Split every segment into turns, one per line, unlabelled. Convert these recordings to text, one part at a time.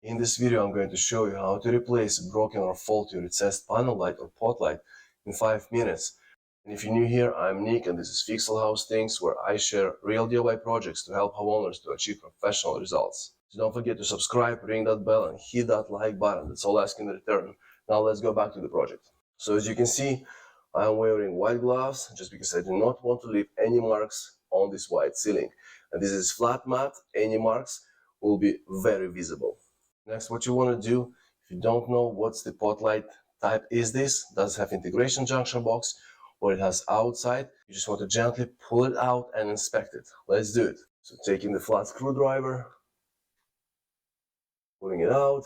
In this video, I'm going to show you how to replace broken or faulty recessed panel light or pot light in 5 minutes. And if you're new here, I'm Nick and this is Fixal House Things, where I share real DIY projects to help homeowners to achieve professional results. So don't forget to subscribe, ring that bell and hit that like button. That's all I ask in return. Now let's go back to the project. So as you can see, I'm wearing white gloves just because I do not want to leave any marks on this white ceiling. And this is flat mat, any marks will be very visible. Next, what you want to do, if you don't know what's the pot light type is this, does it have integration junction box or it has outside, you just want to gently pull it out and inspect it. Let's do it. So taking the flat screwdriver, pulling it out.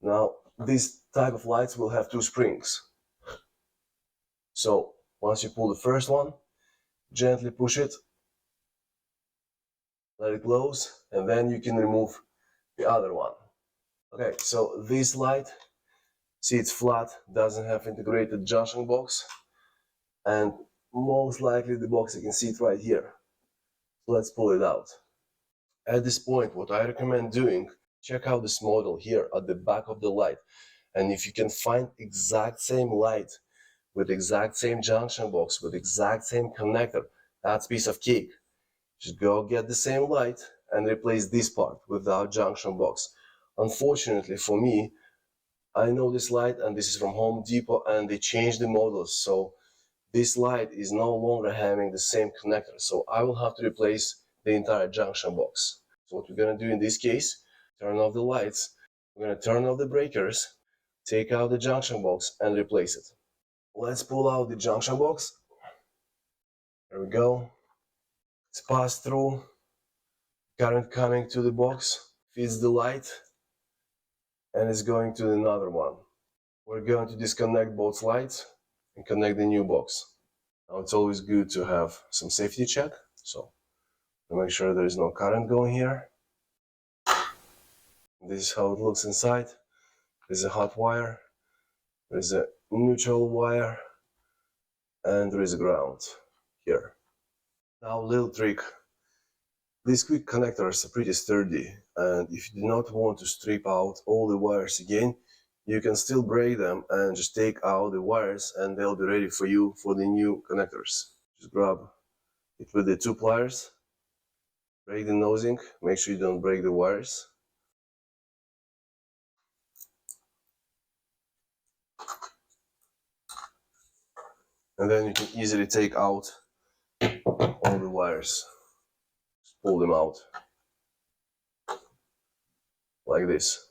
Now this type of lights will have two springs. So once you pull the first one, gently push it, let it close, and then you can remove the other one. Okay, so this light, see it's flat, doesn't have integrated junction box, and most likely the box, you can see it right here. So let's pull it out. At this point, what I recommend doing, check out this model here at the back of the light, and if you can find exact same light with exact same junction box, with exact same connector, that's piece of cake. Just go get the same light and replace this part without junction box. Unfortunately for me, I know this light and this is from Home Depot and they changed the models, so this light is no longer having the same connector, so I will have to replace the entire junction box. So what we're going to do in this case, turn off the lights, we're going to turn off the breakers, take out the junction box and replace it. Let's pull out the junction box. There we go. It's passed through, current coming to the box, feeds the light, and it's going to another one. We're going to disconnect both lights and connect the new box. Now it's always good to have some safety check, so to make sure there is no current going here. This is how it looks inside. There's a hot wire, there's a neutral wire, and there is a ground here. Now, little trick. These quick connectors are pretty sturdy, and if you do not want to strip out all the wires again, you can still break them and just take out the wires and they'll be ready for you for the new connectors. Just grab it with the two pliers, break the nosing, make sure you don't break the wires. And then you can easily take out all the wires. Just pull them out like this.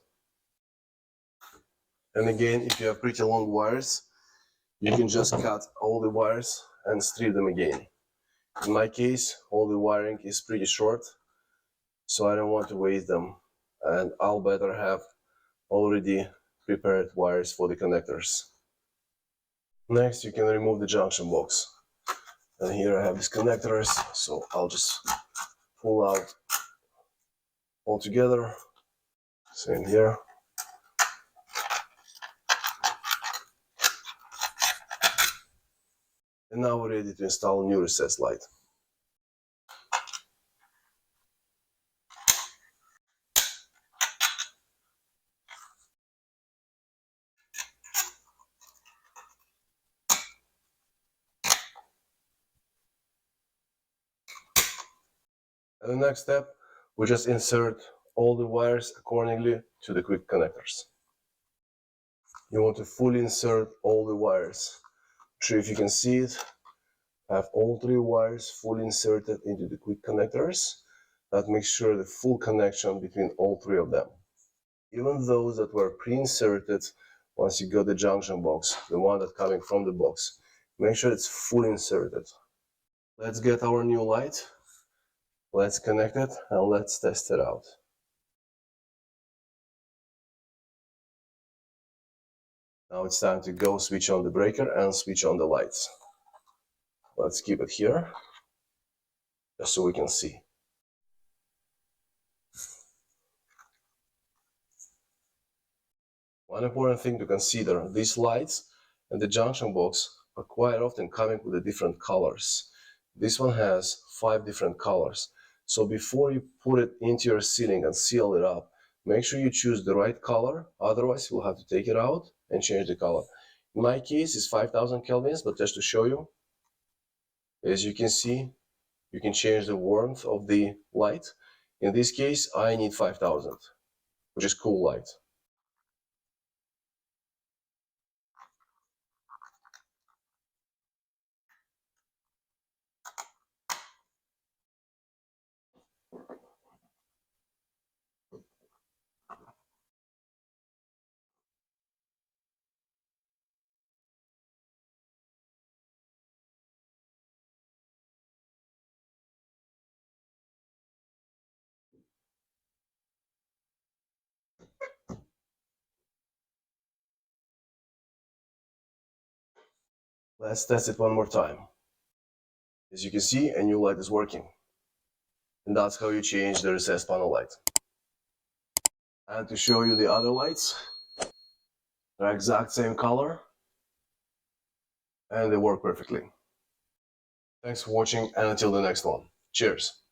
And again, if you have pretty long wires, you can just cut all the wires and strip them again. In my case, all the wiring is pretty short, so I don't want to waste them, and I'll better have already prepared wires for the connectors. Next, you can remove the junction box. And here I have these connectors, so I'll just pull out all together. Same here. And now we're ready to install a new recessed light. And the next step, we just insert all the wires accordingly to the quick connectors. You want to fully insert all the wires. Sure, if you can see it, I have all three wires fully inserted into the quick connectors. That makes sure the full connection between all three of them. Even those that were pre-inserted, once you got the junction box, the one that's coming from the box, make sure it's fully inserted. Let's get our new light. Let's connect it and let's test it out. Now it's time to go switch on the breaker and switch on the lights. Let's keep it here, just so we can see. One important thing to consider, these lights and the junction box are quite often coming with the different colors. This one has 5 different colors. So before you put it into your ceiling and seal it up, make sure you choose the right color, otherwise you'll have to take it out and change the color. In my case, it's 5000 kelvins, but just to show you, as you can see, you can change the warmth of the light. In this case, I need 5000, which is cool light. Let's test it one more time. As you can see, a new light is working. And that's how you change the recessed panel light. And to show you the other lights, they're exact same color and they work perfectly. Thanks for watching, and until the next one. Cheers!